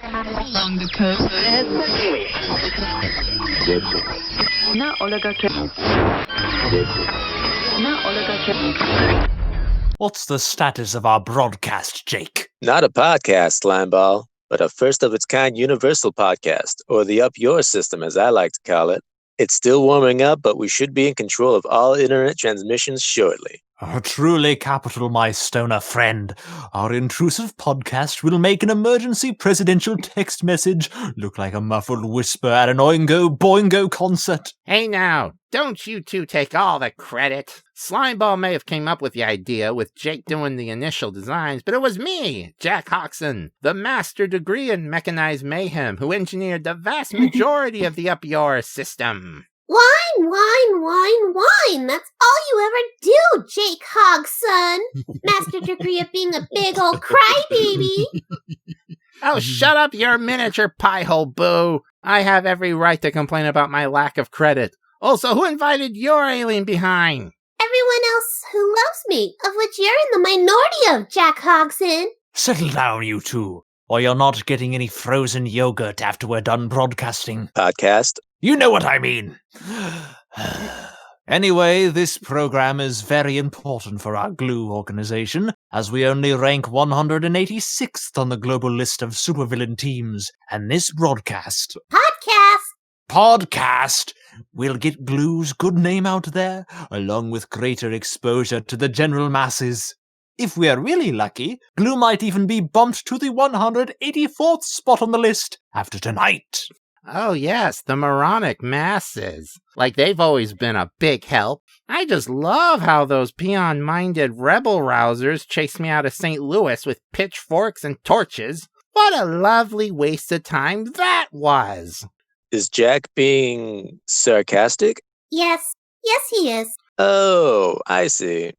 Along the coast. What's the status of our broadcast, Jake? Not a podcast, Slimeball, but a first-of-its-kind universal podcast, or the Up Your system, as I like to call it. It's still warming up, but we should be in control of all internet transmissions shortly. Oh, truly capital, my stoner friend. Our intrusive podcast will make an emergency presidential text message look like a muffled whisper at an Oingo Boingo concert. Hey now, don't you two take all the credit. Slimeball may have came up with the idea with Jake doing the initial designs, but it was me, Jack Hogson, the master degree in mechanized mayhem, who engineered the vast majority of the Up Your system. Wine. That's all you ever do, Jake Hogson. Master degree of being a big old crybaby. Oh, shut up your miniature piehole, Buuuu. I have every right to complain about my lack of credit. Also, who invited your alien behind? Everyone else who loves me, of which you're in the minority of, Jack Hogson. Settle down, you two, or you're not getting any frozen yogurt after we're done broadcasting. Podcast? You know what I mean. Anyway, this program is very important for our G.L.U.E organization, as we only rank 186th on the global list of supervillain teams, and this broadcast... Podcast will get G.L.U.'s good name out there, along with greater exposure to the general masses. If we are really lucky, G.L.U.E might even be bumped to the 184th spot on the list after tonight. Oh yes, the moronic masses. Like they've always been a big help. I just love how those peon-minded rebel-rousers chased me out of St. Louis with pitchforks and torches. What a lovely waste of time that was. Is Jack being sarcastic? Yes, he is. Oh, I see.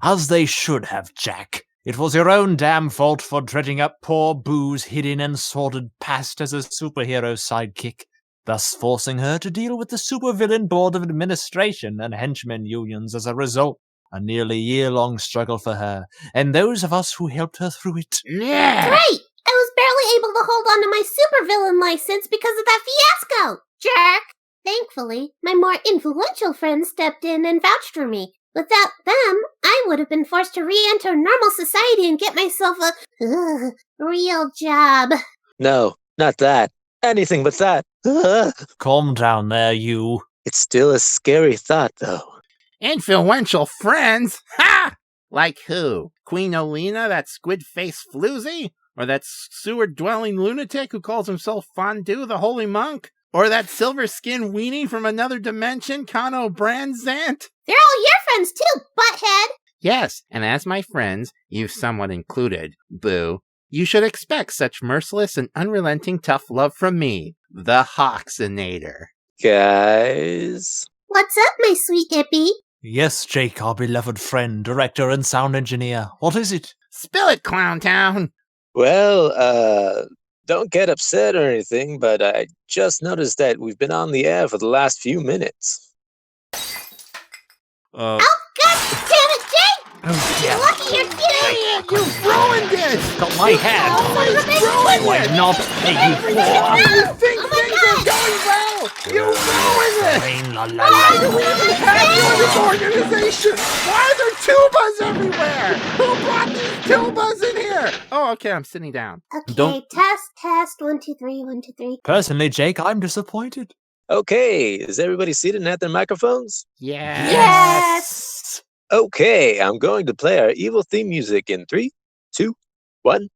As they should have, Jack. It was your own damn fault for dredging up poor Buuu's hidden and sordid past as a superhero sidekick, thus forcing her to deal with the supervillain board of administration and henchmen unions as a result. A nearly year-long struggle for her, and those of us who helped her through it. Yeah. Great! I was barely able to hold on to my supervillain license because of that fiasco, jerk! Thankfully, my more influential friends stepped in and vouched for me. Without them, I would have been forced to re-enter normal society and get myself a real job. No, not that. Anything but that. Calm down there, you. It's still a scary thought, though. Influential friends? Ha! Like who? Queen Olena, that squid-faced floozy? Or that sewer-dwelling lunatic who calls himself Fondue the Holy Monk? Or that silver-skinned weenie from another dimension, Kano Branzant? They're all your friends too, butthead! Yes, and as my friends, you somewhat included, Buuuu, you should expect such merciless and unrelenting tough love from me, the Hogsonator. Guys? What's up, my sweet hippie? Yes, Jake, our beloved friend, director and sound engineer. What is it? Spill it, Clowntown! Well, don't get upset or anything, but I just noticed that we've been on the air for the last few minutes. Oh, God damn it, Jake! Oh, You're lucky you're Idiot! You ruined it! got my hand. Always ruined Why it! not? You think things are going well! You ruined it! Why do we even have you in this organization? Why are there tubas everywhere? Who brought these tubas in here? Oh, okay, I'm sitting down. Okay, test, 1, 2, 3, 1, 2, 3. Personally, Jake, I'm disappointed. Okay, is everybody seated and at their microphones? Yes! Okay, I'm going to play our evil theme music in 3, 2, 1.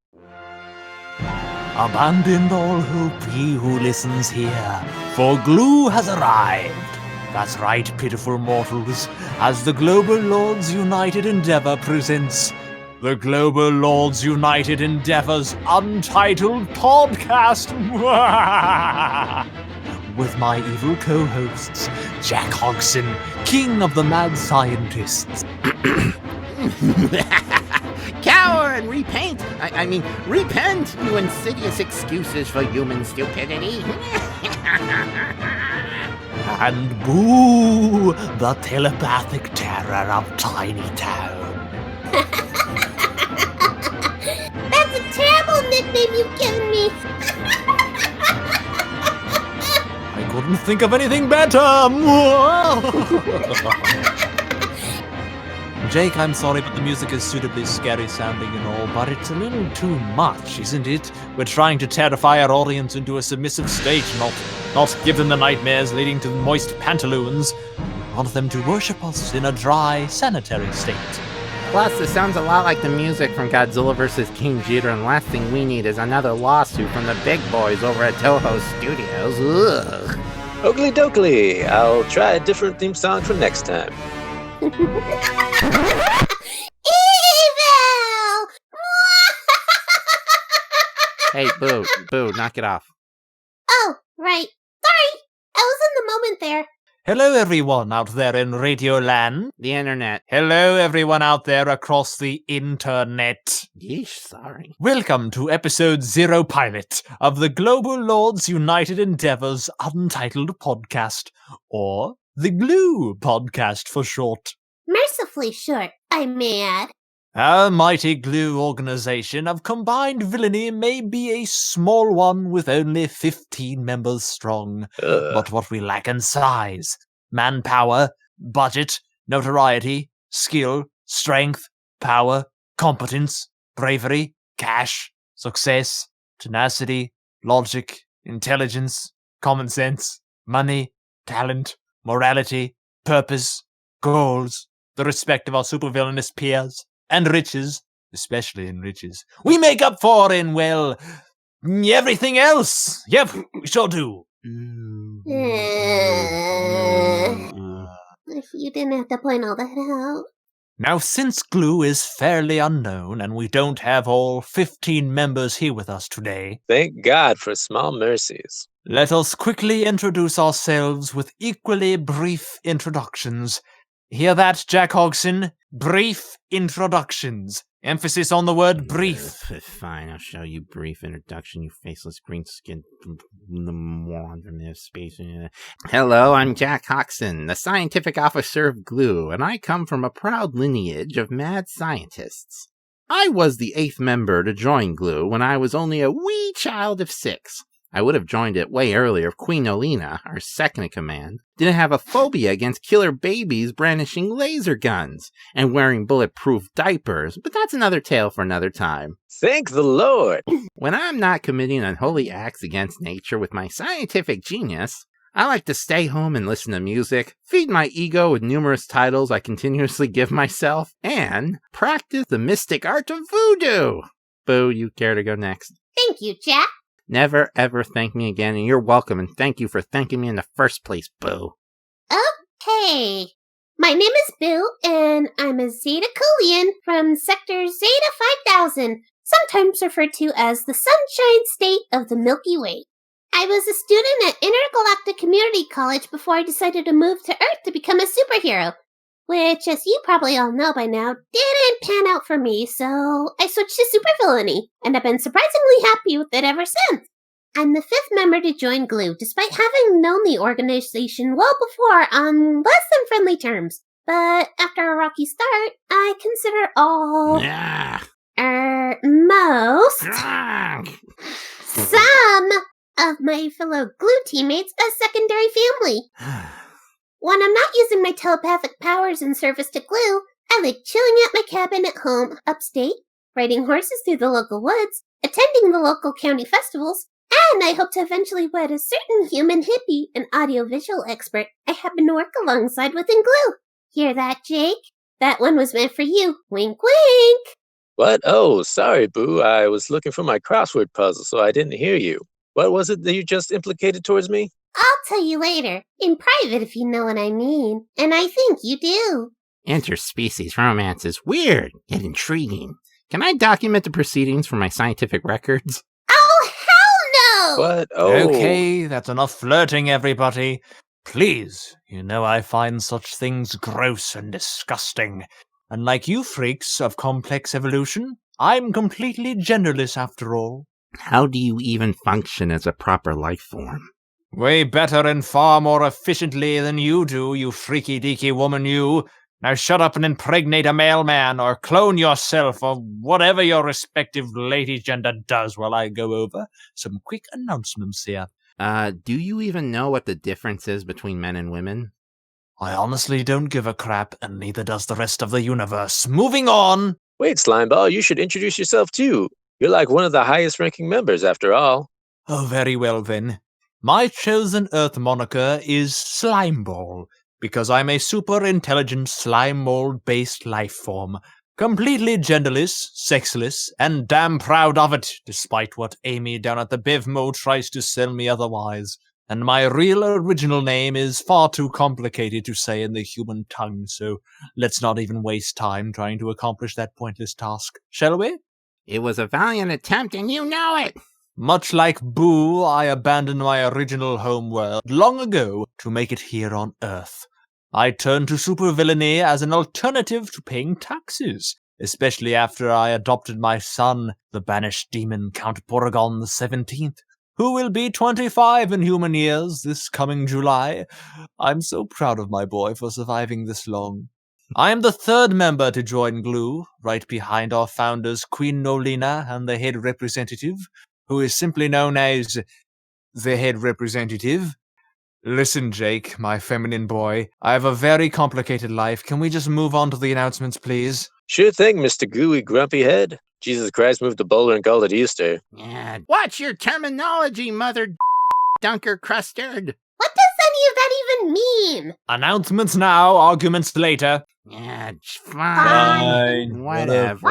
Abandon all hope, he who listens here, for G.L.U.E has arrived. That's right, pitiful mortals, as the Global Lords United Endeavor presents the Global Lords United Endeavor's Untitled Podcast. With my evil co-hosts, Jack Hogson, King of the Mad Scientists. Cower and repaint! I mean, repent, you insidious excuses for human stupidity. And Buuuu, the telepathic terror of Tiny Town. That's a terrible nickname you've given me. couldn't think of anything better. Jake, I'm sorry, but the music is suitably scary sounding and all, but it's a little too much, isn't it? We're trying to terrify our audience into a submissive state, not give them the nightmares leading to moist pantaloons. I want them to worship us in a dry, sanitary state. Plus, it sounds a lot like the music from Godzilla vs. King Ghidorah, and last thing we need is another lawsuit from the big boys over at Toho Studios. Ugh. Oakley dokley. I'll try a different theme song for next time. Evil! Hey, Boo, knock it off. Oh, right. Sorry. I was in the moment there. Hello, everyone out there in Radio Land. The internet. Hello, everyone out there across the internet. Yeesh, sorry. Welcome to episode 0 pilot of the Global Lords United Endeavors Untitled Podcast, or the G.L.U.E podcast for short. Mercifully short, I may add. Our mighty G.L.U.E organization of combined villainy may be a small one with only 15 members strong, but what we lack in size, manpower, budget, notoriety, skill, strength, power, competence, bravery, cash, success, tenacity, logic, intelligence, common sense, money, talent, morality, purpose, goals, the respect of our supervillainous peers, and riches, especially in riches, we make up for in, well, everything else. Yep, we sure do. You didn't have to point all that out. Now, since G.L.U.E is fairly unknown, and we don't have all 15 members here with us today, Thank God for small mercies. let us quickly introduce ourselves with equally brief introductions. Hear that, Jack Hogson? Brief introductions. Emphasis on the word brief. Fine, I'll show you brief introduction, you faceless green-skinned moron from the space. Hello, I'm Jack Hogson, the scientific officer of G.L.U.E, and I come from a proud lineage of mad scientists. I was the 8th member to join G.L.U.E when I was only a wee child of 6. I would have joined it way earlier if Queen Olena, our second in command, didn't have a phobia against killer babies brandishing laser guns and wearing bulletproof diapers, but that's another tale for another time. Thank the Lord. When I'm not committing unholy acts against nature with my scientific genius, I like to stay home and listen to music, feed my ego with numerous titles I continuously give myself, and practice the mystic art of voodoo. Boo, you care to go next? Thank you, Jack. Never ever thank me again, and you're welcome, and thank you for thanking me in the first place, Boo. Okay. My name is Boo, and I'm a Zeta Coolian from Sector Zeta 5000, sometimes referred to as the Sunshine State of the Milky Way. I was a student at Intergalactic Community College before I decided to move to Earth to become a superhero, which, as you probably all know by now, didn't pan out for me, so I switched to supervillainy, and I've been surprisingly happy with it ever since. I'm the 5th member to join G.L.U.E, despite having known the organization well before on less than friendly terms. But after a rocky start, I consider all, most, some of my fellow G.L.U.E teammates as secondary family. When I'm not using my telepathic powers in service to G.L.U.E, I like chilling at my cabin at home, upstate, riding horses through the local woods, attending the local county festivals, and I hope to eventually wed a certain human hippie and audiovisual expert I happen to work alongside within G.L.U.E. Hear that, Jake? That one was meant for you. Wink, wink. What? Oh, sorry, Boo. I was looking for my crossword puzzle, so I didn't hear you. What was it that you just implicated towards me? I'll tell you later, in private if you know what I mean. And I think you do. Interspecies romance is weird, yet intriguing. Can I document the proceedings for my scientific records? Oh, hell no! What? Oh. Okay, that's enough flirting, everybody. Please, you know I find such things gross and disgusting. And like you freaks of complex evolution, I'm completely genderless after all. How do you even function as a proper life form? Way better and far more efficiently than you do, you freaky-deaky woman, you. Now shut up and impregnate a male man, or clone yourself, or whatever your respective lady gender does while I go over some quick announcements here. Do you even know what the difference is between men and women? I honestly don't give a crap, and neither does the rest of the universe. Moving on! Wait, Slimeball, you should introduce yourself too. You're like one of the highest ranking members after all. Oh, very well then. My chosen Earth moniker is Slimeball, because I'm a super intelligent slime mold-based life form. Completely genderless, sexless, and damn proud of it, despite what Amy down at the Bevmo tries to sell me otherwise. And my real original name is far too complicated to say in the human tongue, so let's not even waste time trying to accomplish that pointless task, shall we? It was a valiant attempt, and you know it! Much like Buuuu, I abandoned my original homeworld long ago to make it here on Earth. I turned to supervillainy as an alternative to paying taxes, especially after I adopted my son, the banished demon Count Borogan the 17th, who will be 25 in human years this coming July. I'm so proud of my boy for surviving this long. I am the third member to join G.L.U.E, right behind our founders Queen Nolina and the head representative, who is simply known as the head representative. Listen, Jake, my feminine boy, I have a very complicated life. Can we just move on to the announcements, please? Sure thing, Mr. Gooey Grumpy Head. Jesus Christ moved the bowler and called it Easter. Yeah, watch your terminology, mother dunker crustard. What does any of that even mean? Announcements now, arguments later. Yeah, fine. Whatever.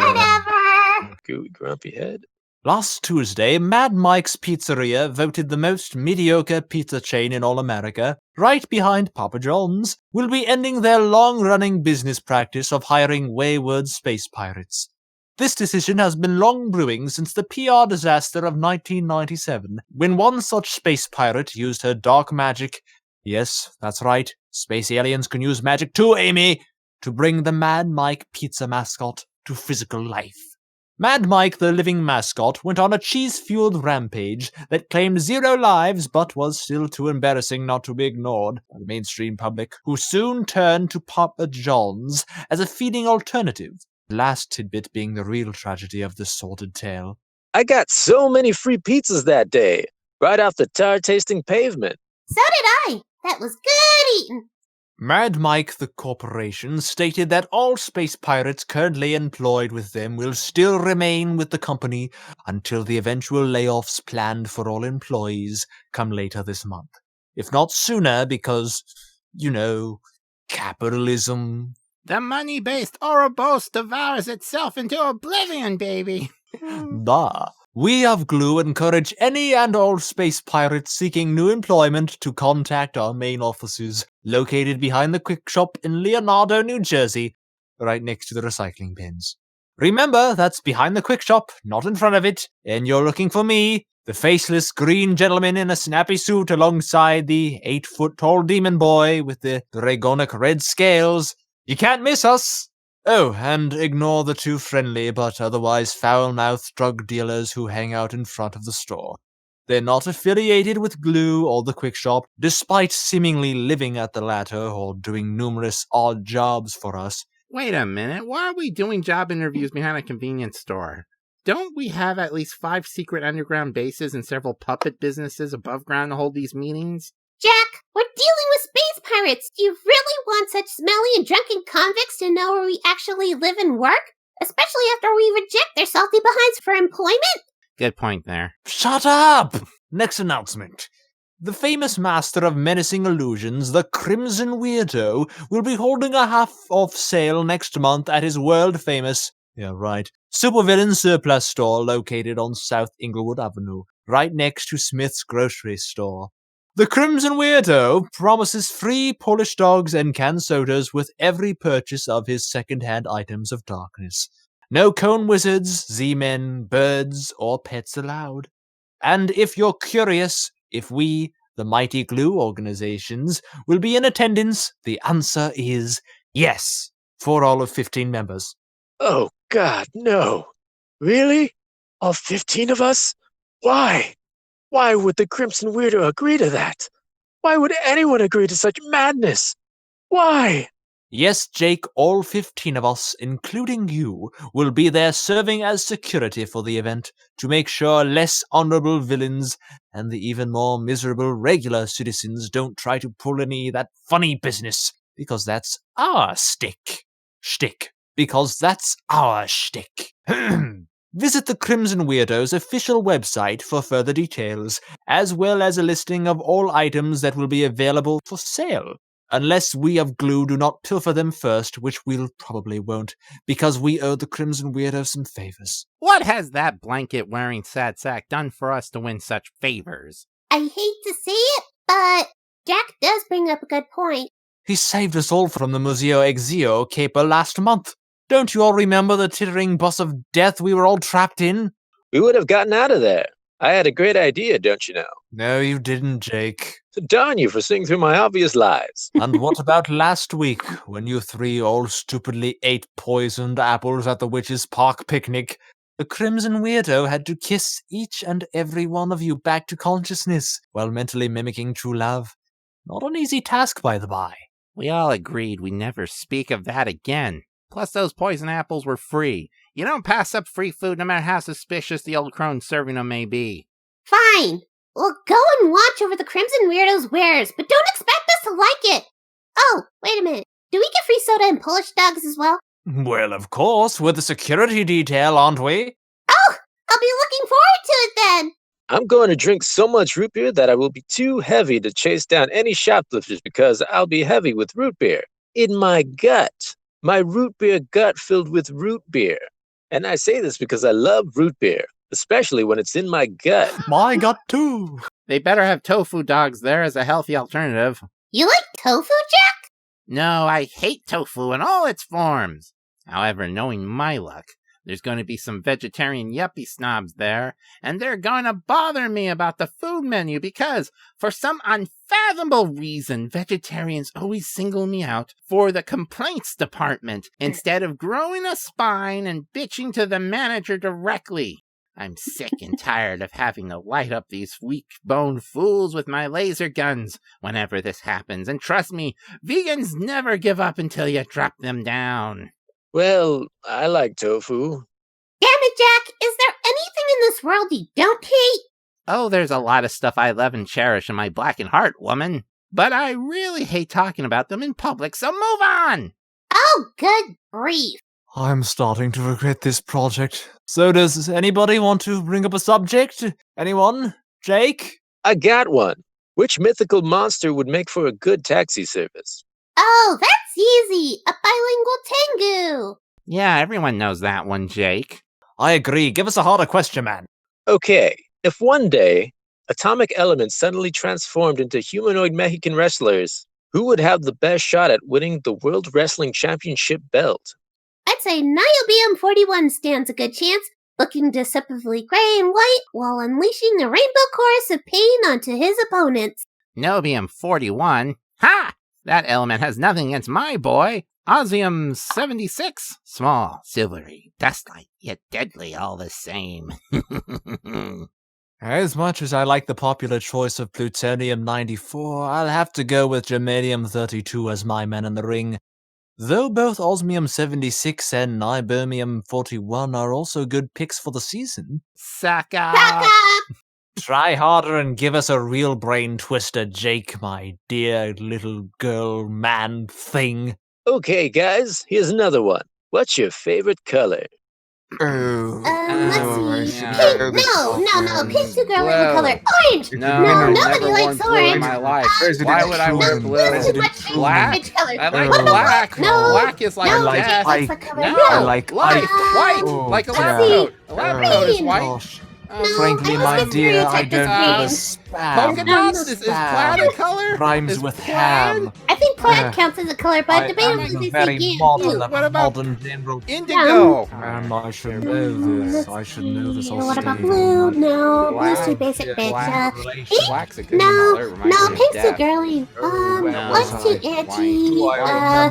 Gooey Grumpy Head. Last Tuesday, Mad Mike's Pizzeria voted the most mediocre pizza chain in all America, right behind Papa John's, will be ending their long-running business practice of hiring wayward space pirates. This decision has been long brewing since the PR disaster of 1997, when one such space pirate used her dark magic — yes, that's right, space aliens can use magic too, Amy! — to bring the Mad Mike pizza mascot to physical life. Mad Mike, the living mascot, went on a cheese-fueled rampage that claimed 0 lives but was still too embarrassing not to be ignored by the mainstream public, who soon turned to Papa John's as a feeding alternative. The last tidbit being the real tragedy of this sordid tale. I got so many free pizzas that day, right off the tar-tasting pavement. So did I. That was good eating. Mad Mike the Corporation stated that all space pirates currently employed with them will still remain with the company until the eventual layoffs planned for all employees come later this month. If not sooner, because, capitalism. The money-based Ouroboros devours itself into oblivion, baby. Bah. We of G.L.U.E encourage any and all space pirates seeking new employment to contact our main offices, located behind the Quick Shop in Leonardo, New Jersey, right next to the recycling bins. Remember, that's behind the Quick Shop, not in front of it, and you're looking for me, the faceless green gentleman in a snappy suit alongside the 8-foot-tall demon boy with the dragonic red scales. You can't miss us! Oh, and ignore the too friendly but otherwise foul-mouthed drug dealers who hang out in front of the store. They're not affiliated with G.L.U.E or the Quick Shop, despite seemingly living at the latter or doing numerous odd jobs for us. Wait a minute, why are we doing job interviews behind a convenience store? Don't we have at least 5 secret underground bases and several puppet businesses above ground to hold these meetings? Jack, we're dealing with space pirates. Do you really want such smelly and drunken convicts to know where we actually live and work? Especially after we reject their salty behinds for employment? Good point there. Shut up! Next announcement. The famous master of menacing illusions, the Crimson Weirdo, will be holding a half-off sale next month at his world-famous, supervillain surplus store located on South Inglewood Avenue, right next to Smith's grocery store. The Crimson Weirdo promises free Polish dogs and canned sodas with every purchase of his second-hand items of darkness. No cone wizards, Z-men, birds, or pets allowed. And if you're curious if we, the mighty G.L.U.E organizations, will be in attendance, the answer is yes, for all of 15 members. Oh, God, no. Really? All 15 of us? Why? Why would the Crimson Weirdo agree to that? Why would anyone agree to such madness? Why? Yes, Jake, all 15 of us, including you, will be there serving as security for the event to make sure less honorable villains and the even more miserable regular citizens don't try to pull any that funny business, because that's our shtick. Because that's our shtick. Visit the Crimson Weirdo's official website for further details, as well as a listing of all items that will be available for sale. Unless we of G.L.U.E do not pilfer them first, which we'll probably won't, because we owe the Crimson Weirdo some favors. What has that blanket-wearing sad sack done for us to win such favors? I hate to say it, but Jack does bring up a good point. He saved us all from the Museo Exio caper last month. Don't you all remember the tittering bus of death we were all trapped in? We would have gotten out of there. I had a great idea, don't you know? No, you didn't, Jake. Darn you for seeing through my obvious lies. And what about last week, when you three all stupidly ate poisoned apples at the Witch's Park picnic? The Crimson Weirdo had to kiss each and every one of you back to consciousness, while mentally mimicking true love. Not an easy task, by the by. We all agreed we'd never speak of that again. Plus, those poison apples were free. You don't pass up free food no matter how suspicious the old crone serving them may be. Fine. We'll go and watch over the Crimson Weirdo's wares, but don't expect us to like it. Oh, wait a minute. Do we get free soda and Polish dogs as well? Well, of course, we're the security detail, aren't we? Oh, I'll be looking forward to it then. I'm going to drink so much root beer that I will be too heavy to chase down any shoplifters because I'll be heavy with root beer. In my gut. My root beer gut filled with root beer. And I say this because I love root beer, especially when it's in my gut. My gut, too. They better have tofu dogs there as a healthy alternative. You like tofu, Jack? No, I hate tofu in all its forms. However, knowing my luck, there's going to be some vegetarian yuppie snobs there, and they're going to bother me about the food menu because, for some unfathomable reason, vegetarians always single me out for the complaints department instead of growing a spine and bitching to the manager directly. I'm sick and tired of having to light up these weak-boned fools with my laser guns whenever this happens, and trust me, vegans never give up until you drop them down. Well, I like tofu. Damn it, Jack. Is there anything in this world you don't hate? Oh, there's a lot of stuff I love and cherish in my blackened heart, woman. But I really hate talking about them in public, so move on! Oh, good grief. I'm starting to regret this project. So does anybody want to bring up a subject? Anyone? Jake? I got one. Which mythical monster would make for a good taxi service? Oh, that's easy. A bilingual Tengu. Yeah, everyone knows that one, Jake. I agree. Give us a harder question, man. Okay, if one day atomic elements suddenly transformed into humanoid Mexican wrestlers, who would have the best shot at winning the World Wrestling Championship belt? I'd say Niobium 41 stands a good chance, looking deceptively gray and white while unleashing a rainbow chorus of pain onto his opponents. Nobium 41? Ha! That element has nothing against my boy, Osmium 76. Small, silvery, dust-like, yet deadly all the same. As much as I like the popular choice of Plutonium 94, I'll have to go with Germanium 32 as my man in the ring. Though both Osmium 76 and Niobium 41 are also good picks for the season. Sucker! Try harder and give us a real brain twister, Jake, my dear little girl man thing. Okay, guys, here's another one. What's your favorite color? Let's see. yeah. Pink. No. Pink's too girly of a color. Orange. No, nobody never likes worn blue in orange. my life. President Why would I wear Truman. blue? Blue's too much pink Black? orange color. I like What about black. No. Black is like No, like death. Jake likes the color. No, I like life. White, Oh, like a lab yeah. coat. A lab coat is Green. white. Gosh. No, Frankly, I my was dear, I stereotyped don't as give a green. spam. Polka dots is plaid a color? Rhymes Is with plaid? ham. I think plaid Yeah. counts as a color, but I'm debatably a they very say modern, can't. What about modern general. Indigo. I should know this. I should know this. What about blue? No, blue's too Black. basic, Yeah, bitch. black. Black's a good No, color. Reminds me of pink's too death. girly. well, What's too white. edgy? Do I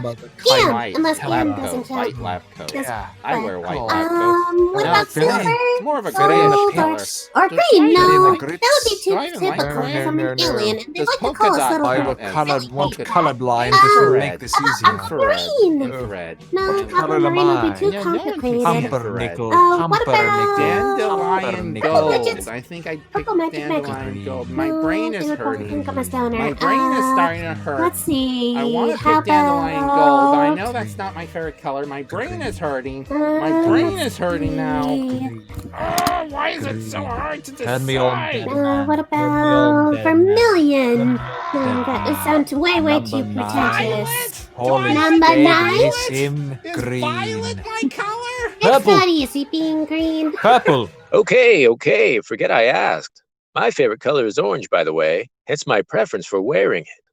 remember the Jam, White unless lab Jam coat, doesn't count. white lab coat. Yes. Yeah. I wear white Oh. lab coats. What No, about it's gray. silver? It's more of a Silver gray and a or pink or Does green. Lion No, like- that would be too Do I even like typical green? from an alien. And they Does like to polka call us dot little I count will as want polka dot? colorblind just to Infrared. make this easier. Infrared. green. Infrared. No, What aquamarine color am would be I? too Yeah, no one can see complicated. Pumpernickel, What about Dandelion pumpernickel. gold. I think I'd pick Purple magic dandelion magic. gold. My No, brain they is would probably hurting. think I'm a stoner. My brain is starting to hurt. Let's see. I want to How pick dandelion gold, but I about- know that's not my favorite color. My brain is hurting. Uh, My brain let's is hurting now. see. Oh, why is it so hard to decide? Turn me on, dead man. What Turn me on, about dead vermilion? man. No, that sounds way too Number pretentious. Holy Number baby, 9? Sim Is green. violet my color? It's Purple. not easy being green. Purple. Okay, forget I asked. My favorite color is orange, by the way, hence my preference for wearing it.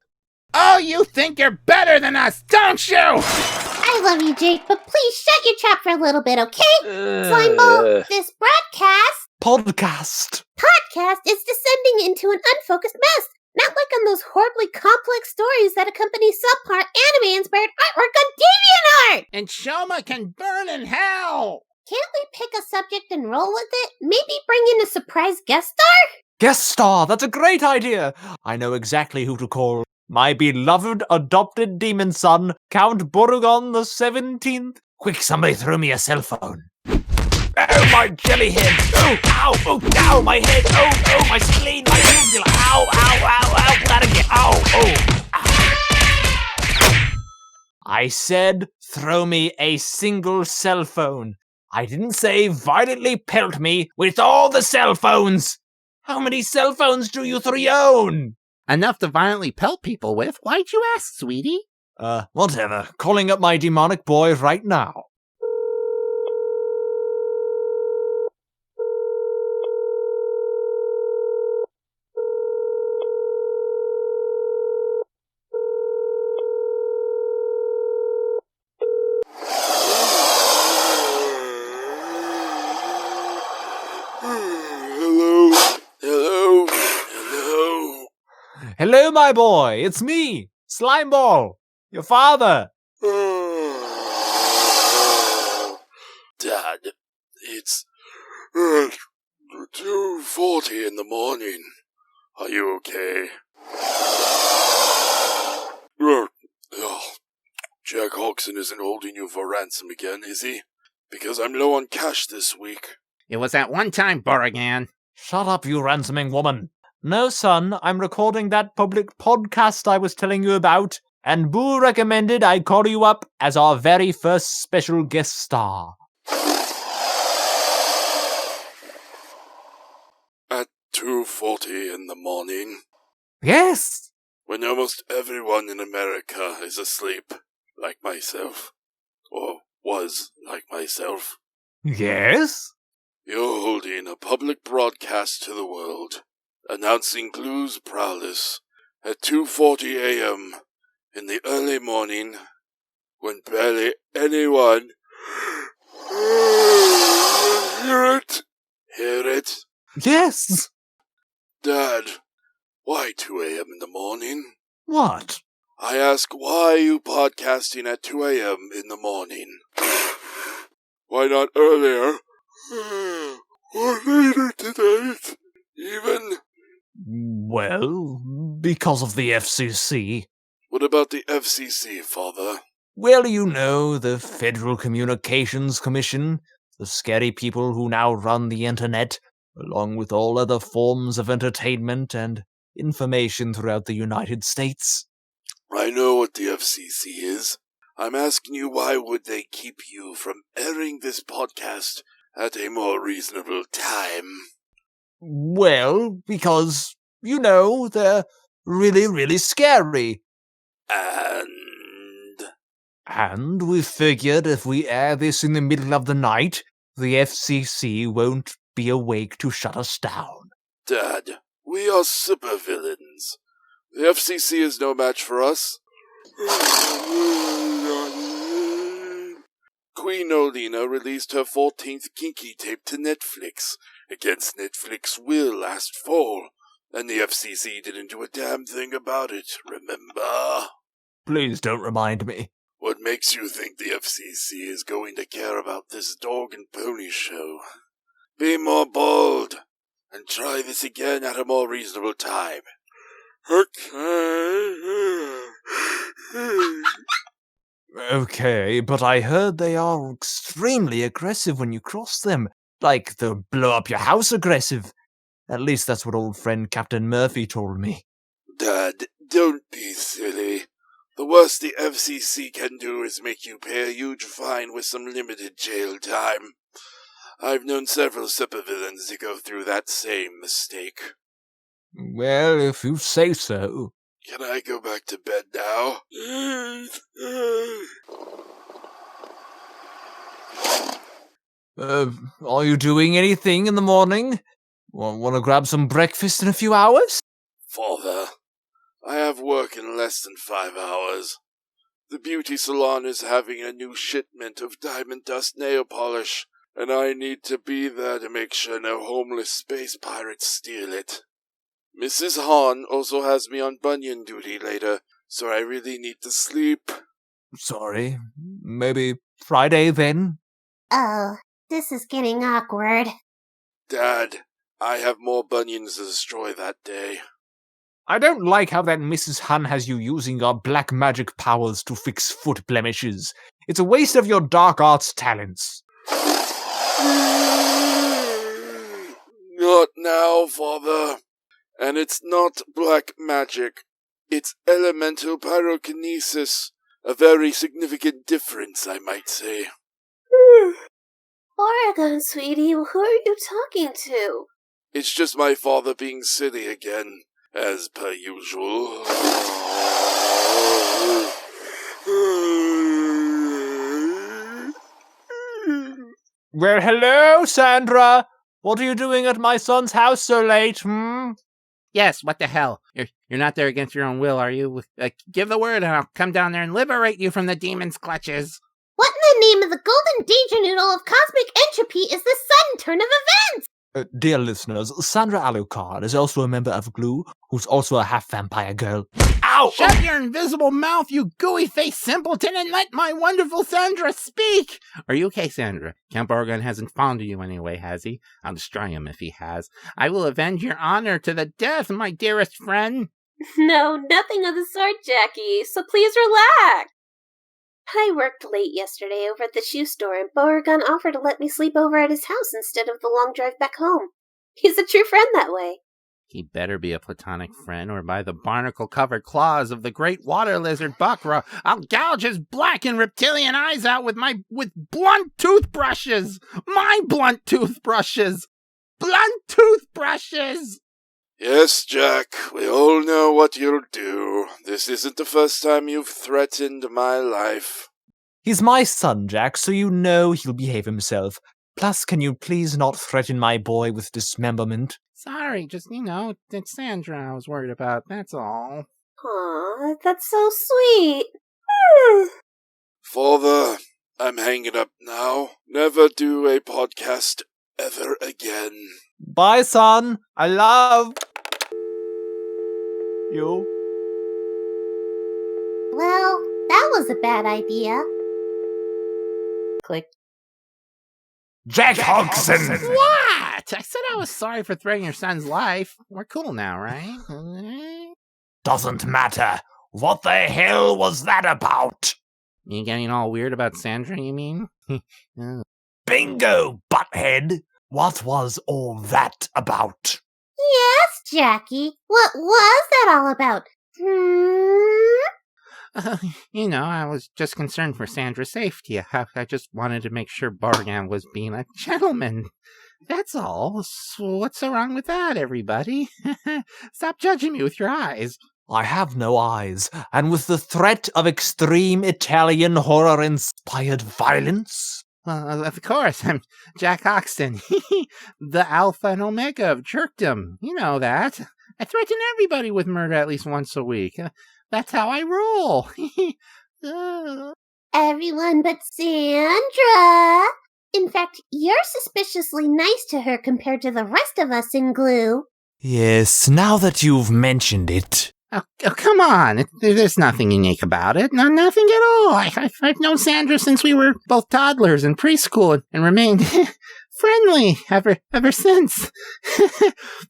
Oh, you think you're better than us, don't you? I love you, Jake, but please shut your trap for a little bit, okay? Slimeball, this Podcast. podcast is descending into an unfocused mess. Not like on those horribly complex stories that accompany subpar anime-inspired artwork on DeviantArt! Enshohma can burn in hell! Can't we pick a subject and roll with it? Maybe bring in a surprise guest star? Guest star. That's a great idea. I know exactly who to call. My beloved adopted demon son, Count Borogan the 17th. Quick, somebody throw me a cell phone. Oh, my jelly head! Oh, ow! Oh, ow! My head! Oh, my spleen! My uvula! Ow! Gotta get! Ow! I said, throw me a single cell phone. I didn't say violently pelt me with all the cell phones. How many cell phones do you three own? Enough to violently pelt people with. Why'd you ask, sweetie? Whatever. Calling up my demonic boy right now. Hello, my boy. It's me, Slimeball, your father. Dad, it's 2:40 in the morning. Are you okay? Jack Hogson isn't holding you for ransom again, is he? Because I'm low on cash this week. It was at one time, Borogan. Shut up, you ransoming woman. No, son, I'm recording that public podcast I was telling you about, and Buuuu recommended I call you up as our very first special guest star. At 2:40 in the morning, Yes! when almost everyone in America is asleep, like myself, or was like myself, Yes? you're holding a public broadcast to the world, announcing G.L.U.E's prowess at 2:40 a.m. in the early morning, when barely anyone hear it. Yes! Dad, why 2 a.m. in the morning? What? I ask, why are you podcasting at 2 a.m. in the morning? Why not earlier? Or later tonight? Even? Well, because of the FCC. What about the FCC, Father? Well, you know, the Federal Communications Commission, the scary people who now run the internet, along with all other forms of entertainment and information throughout the United States. I know what the FCC is. I'm asking you, why would they keep you from airing this podcast at a more reasonable time? Well, because, you know, they're really, really scary. And we figured if we air this in the middle of the night, the FCC won't be awake to shut us down. Dad, we are supervillains. The FCC is no match for us. Queen Olina released her 14th Kinky tape to Netflix, against Netflix's will last fall, and the FCC didn't do a damn thing about it, remember? Please don't remind me. What makes you think the FCC is going to care about this dog and pony show? Be more bold. try this again at a more reasonable time. Okay. Okay, but I heard they are extremely aggressive when you cross them. Like the blow up your house aggressive. At least that's what old friend Captain Murphy told me. Dad, don't be silly. The worst the FCC can do is make you pay a huge fine with some limited jail time. I've known several supervillains to go through that same mistake. Well, if you say so. Can I go back to bed now? Are you doing anything in the morning? Want to grab some breakfast in a few hours? Father, I have work in less than 5 hours. The beauty salon is having a new shipment of diamond dust nail polish, and I need to be there to make sure no homeless space pirates steal it. Mrs. Hahn also has me on bunion duty later, so I really need to sleep. Sorry, maybe Friday then? Oh, this is getting awkward. Dad, I have more bunions to destroy that day. I don't like how that Mrs. Hun has you using your black magic powers to fix foot blemishes. It's a waste of your dark arts talents. Not now, Father. And it's not black magic. It's elemental pyrokinesis. A very significant difference, I might say. Borogan, sweetie, who are you talking to? It's just my father being silly again, as per usual. Well, hello, Sandra. What are you doing at my son's house so late, Yes, what the hell? You're not there against your own will, are you? Give the word and I'll come down there and liberate you from the demon's clutches. What in the name of the golden danger noodle of cosmic entropy is this sudden turn of events? Dear listeners, Sandra Alucard is also a member of G.L.U.E, who's also a half-vampire girl. Ow! Shut your invisible mouth, you gooey-faced simpleton, and let my wonderful Sandra speak! Are you okay, Sandra? Count Borogan hasn't found you anyway, has he? I'll destroy him if he has. I will avenge your honor to the death, my dearest friend. No, nothing of the sort, Jackie, so please relax. I worked late yesterday over at the shoe store, and Borogan offered to let me sleep over at his house instead of the long drive back home. He's a true friend that way. He better be a platonic friend, or by the barnacle-covered claws of the great water lizard Buckra, I'll gouge his black and reptilian eyes out with blunt toothbrushes! My blunt toothbrushes! Blunt toothbrushes! Yes, Jack, we all know what you'll do. This isn't the first time you've threatened my life. He's my son, Jack, so you know he'll behave himself. Plus, can you please not threaten my boy with dismemberment? Sorry, just, it's Sandra I was worried about, that's all. Aw, that's so sweet. Father, I'm hanging up now. Never do a podcast ever again. Bye, son. I love you. Well, that was a bad idea. Click. Jack Hogson! What? I said I was sorry for threatening your son's life. We're cool now, right? Doesn't matter. What the hell was that about? You getting all weird about Sandra, you mean? Bingo, butthead! What was all that about? Yes, Jackie. What was that all about? I was just concerned for Sandra's safety. I just wanted to make sure Borogan was being a gentleman. That's all. So what's so wrong with that, everybody? Stop judging me with your eyes. I have no eyes, and with the threat of extreme Italian horror-inspired violence? Of course, I'm Jack Hogson, the alpha and omega of jerkdom. You know that. I threaten everybody with murder at least once a week. That's how I roll. Everyone but Sandra. In fact, you're suspiciously nice to her compared to the rest of us in G.L.U.E. Yes, now that you've mentioned it. Oh, come on. There's nothing unique about it. No, nothing at all. I've known Sandra since we were both toddlers in preschool and remained friendly ever since.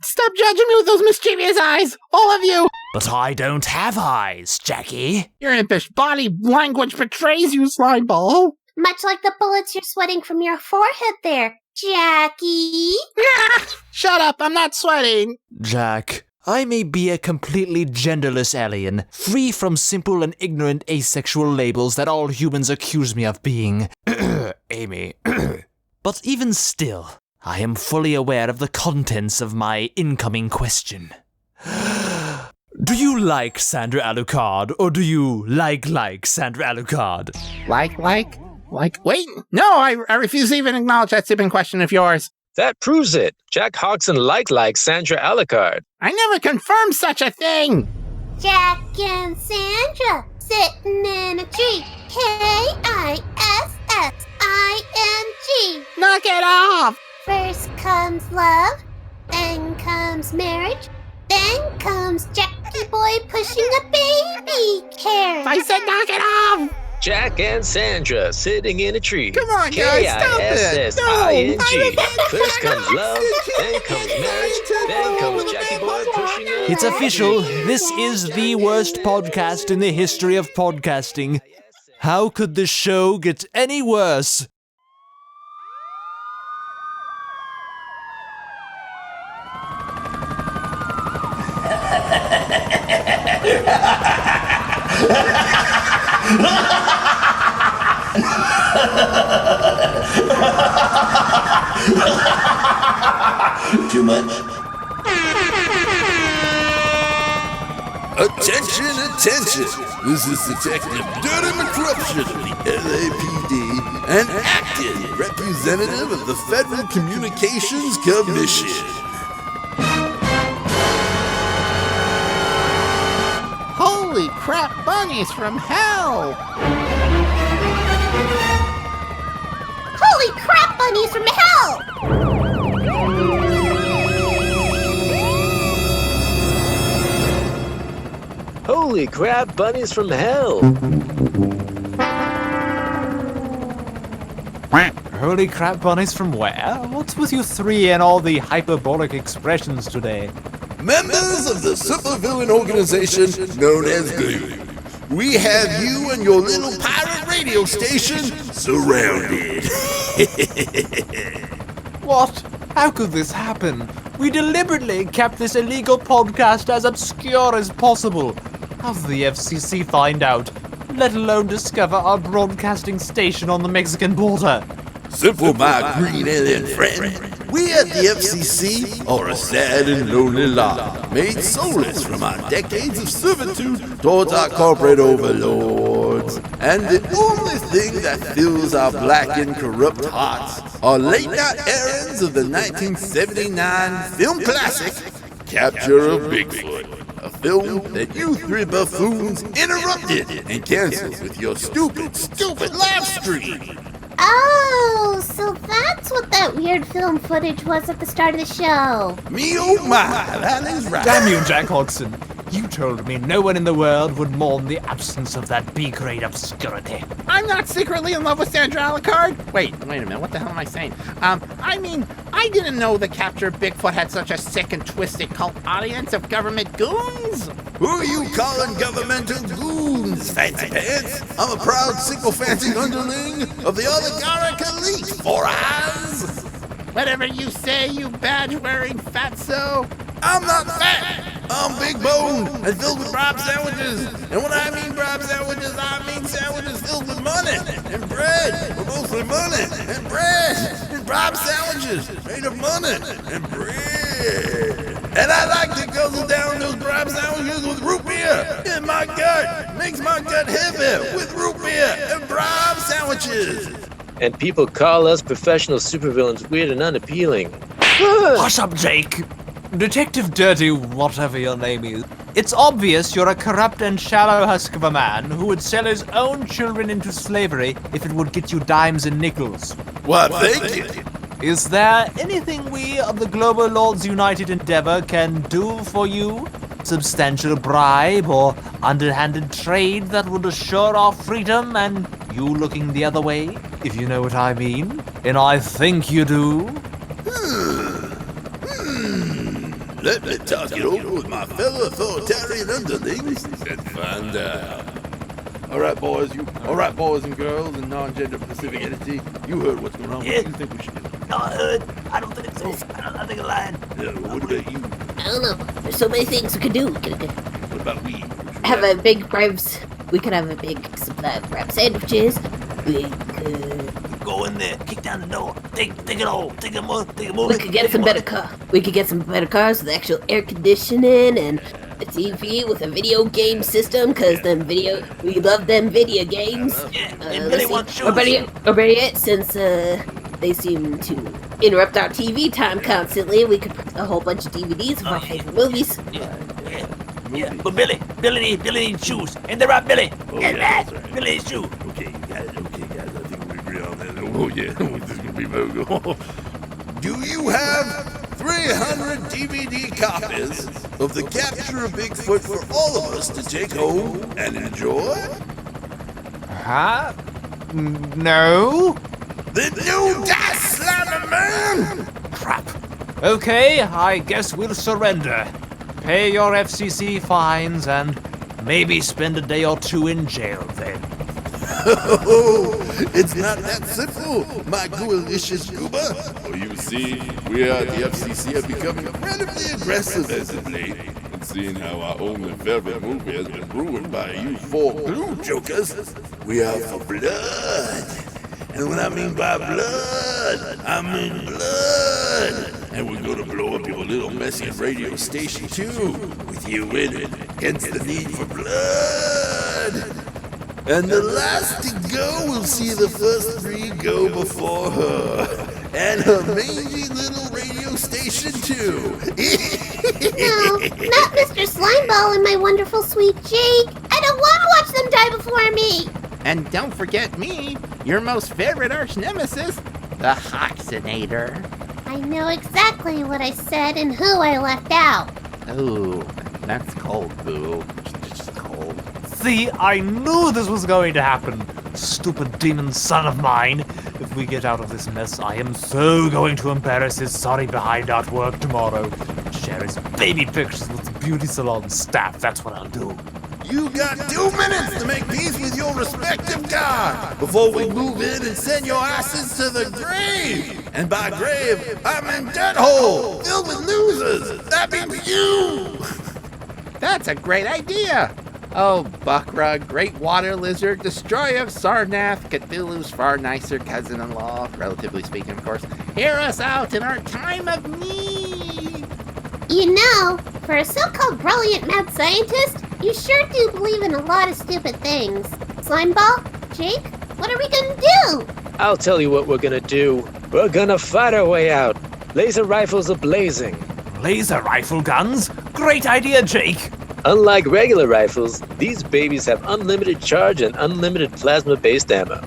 Stop judging me with those mischievous eyes, all of you! But I don't have eyes, Jackie. Your impish body language betrays you, Slimeball. Much like the bullets you're sweating from your forehead there, Jackie. Shut up, I'm not sweating. Jack, I may be a completely genderless alien, free from simple and ignorant asexual labels that all humans accuse me of being. Amy. But even still, I am fully aware of the contents of my incoming question. Do you like Sandra Alucard, or do you like Sandra Alucard? Like, wait, no, I refuse to even acknowledge that stupid question of yours. That proves it. Jack Hogson liked Sandra Alucard. I never confirmed such a thing. Jack and Sandra sitting in a tree. Kissing. Knock it off. First comes love, then comes marriage, then comes Jackie Boy pushing a baby carriage. I said knock it off. Jack and Sandra sitting in a tree. Come on, guys, stop it. K-I-S-S-I-N-G. First comes love, then comes marriage, then comes Jackie Boy pushing a... It's official. This is the worst podcast in the history of podcasting. How could this show get any worse? Too much? Attention! This is Detective Dirty McCorruption of the LAPD and acting representative of the Federal Communications Commission. Holy crap, bunnies from hell! Holy crap, bunnies from hell! Holy crap, bunnies from hell. Holy crap, bunnies from where? What's with you three and all the hyperbolic expressions today? Members of the supervillain organization known as G.L.U.E. We have you and your little pirate radio station surrounded. What? How could this happen? We deliberately kept this illegal podcast as obscure as possible. How'd the FCC find out? Let alone discover our broadcasting station on the Mexican border. Simple, my green alien friend. We at the FCC are a sad and lonely lot, made soulless from our decades of servitude towards our corporate overlords. And the only thing that fills our black and corrupt hearts are late-night errands of the 1979 film classic, Capture of Bigfoot. A film that you three buffoons interrupted and canceled with your stupid live stream. Oh, so that's what that weird film footage was at the start of the show. Me oh my, that is right. Damn you, Jack Hogson. You told me no one in the world would mourn the absence of that B-grade obscurity. I'm not secretly in love with Sandra Alucard. Wait a minute, what the hell am I saying? I didn't know the Capture Bigfoot had such a sick and twisted cult audience of government goons. Who are you calling governmental goons, fancy pants? I'm a proud sycophantic underling of the oligarch elite, Four Eyes. Whatever you say, you badge-wearing fatso. I'm not fat. I'm big boned and filled with bribe sandwiches. And when I mean bribe sandwiches, I mean sandwiches filled with money and bread. But mostly money and bread and bribe sandwiches made of money and bread. And I like to guzzle down those bribe sandwiches with root beer in my gut. Makes my gut heavy with root beer and bribe sandwiches. And people call us professional supervillains weird and unappealing. Hush up, Jake. Detective Dirty, whatever your name is. It's obvious you're a corrupt and shallow husk of a man who would sell his own children into slavery if it would get you dimes and nickels. Well, thank you. Is there anything we of the Global Lords United endeavor can do for you? Substantial bribe or underhanded trade that would assure our freedom and you looking the other way, if you know what I mean? And I think you do. Let me talk it over with my fellow authoritarian underlings and find out. All right, boys and girls and non-gender specific entity. You heard what's going on. What do you think we should do? No, I heard. I don't think so. I think I'm lying. Yeah, what about you? I don't know. There's so many things we could do. We could What about we? have a big Braves. We could have a big supply of Brab sandwiches. We could. Go in there, kick down the door, take it all, take a move. We could get some better car. We could get some better cars with actual air conditioning and a TV with a video game system. Cause we love them video games. Yeah, and Billy wants shoes. Or better yet, since they seem to interrupt our TV time constantly, we could put a whole bunch of DVDs of our favorite movies. Yeah, but Billy needs shoes. And they're right, Billy. Get that. Right. Billy needs shoes. Okay, guys, I think we agree on that. Oh, yeah, this is gonna be very good. Do you have 300 DVD copies of The Capture of Bigfoot for all of us to take home and enjoy? Huh? No? Then you die, Slimy Man! Crap. Okay, I guess we'll surrender. Pay your FCC fines and maybe spend a day or two in jail then. Oh, it's not that simple, my delicious goober. Oh, you see, we at the FCC have become incredibly aggressive as of late. And seeing how our only favorite movie has been ruined by you four glue jokers, we are for blood. And when I mean by blood, I mean blood. And we're gonna blow up your little messy radio station too, with you in it, hence the need for blood. And the last to go will see the first three go before her. And her mangy little radio station too. No, not Mr. Slimeball and my wonderful sweet Jake. I don't want to watch them die before me. And don't forget me, your most favorite arch nemesis, the Hoxonator. I know exactly what I said and who I left out. Ooh, that's cold, Buuuu. Just cold. See, I knew this was going to happen. Stupid demon son of mine. If we get out of this mess, I am so going to embarrass his sorry behind at work tomorrow. Share his baby pictures with the beauty salon staff. That's what I'll do. You got 2 minutes to make peace with your respective god before we move in and send your asses to the grave. And by grave, I mean dead hole filled with losers. That means you. That's a great idea. Oh, Buckrug, great water lizard, destroyer of Sarnath, Cthulhu's far nicer cousin-in-law, relatively speaking, of course. Hear us out in our time of need. You know, for a so-called brilliant mad scientist, you sure do believe in a lot of stupid things. Slimeball, Jake, what are we gonna do? I'll tell you what we're gonna do. We're gonna fight our way out. Laser rifles are blazing. Laser rifle guns? Great idea, Jake. Unlike regular rifles, these babies have unlimited charge and unlimited plasma-based ammo.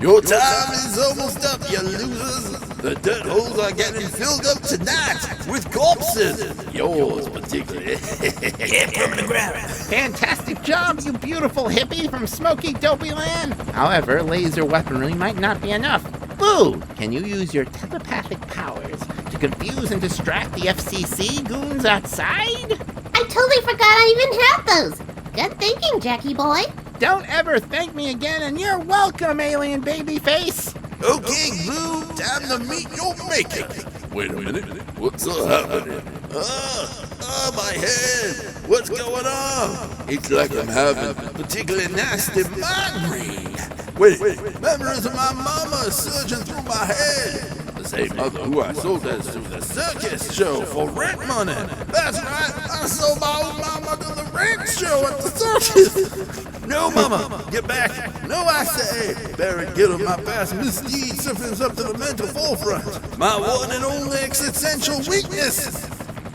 Your time is almost up, you losers. The dirt holes are getting filled up tonight with corpses. Yours particularly. Get from the ground. Fantastic job, you beautiful hippie from smoky dopey land. However, laser weaponry might not be enough. Boo! Can you use your telepathic powers to confuse and distract the FCC goons outside? I totally forgot I even had those. Good thinking, Jackie boy. Don't ever thank me again, and you're welcome, alien babyface. Okay, Blue, time to meet your maker. Wait a minute, what's happening? My head. What's going on? It's like I'm having a particularly nasty migraine. Wait, memories of my mama surging through my head. The same mother who I sold us to the circus show for rent money. That's right, I sold my old mama to the rent show at the circus. No, mama, get back. No, I say. Better get of my past misdeeds surface up to the mental forefront. My one and only existential weakness.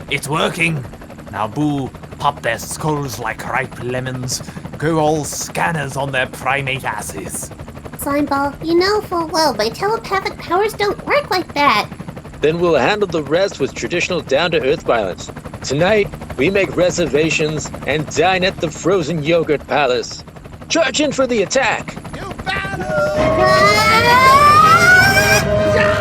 It's working. Now, Buuuu, pop their skulls like ripe lemons. Go all scanners on their primate asses. Slimeball, you know full well my telepathic powers don't work like that. Then we'll handle the rest with traditional down-to-earth violence. Tonight, we make reservations and dine at the Frozen Yogurt Palace. Charge in for the attack! To battle! Ah!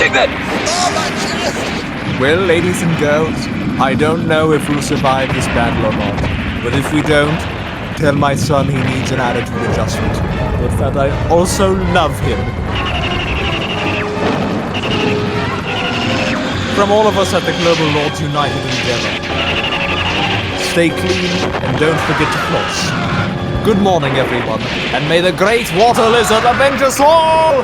Take that! Oh, my chest! Well, ladies and girls, I don't know if we'll survive this battle or not. But if we don't, tell my son he needs an attitude adjustment. But that I also love him. From all of us at the Global Lords United Endeavor, stay clean and don't forget to floss. Good morning, everyone, and may the great water lizard avenge us all!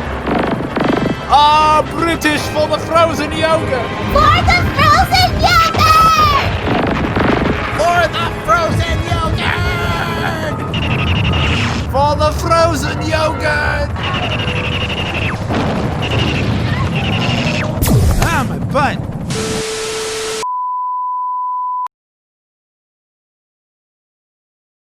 Ah, British for the frozen yogurt! For the frozen yogurt! For the frozen yogurt! For the frozen yogurt! Ah, my butt!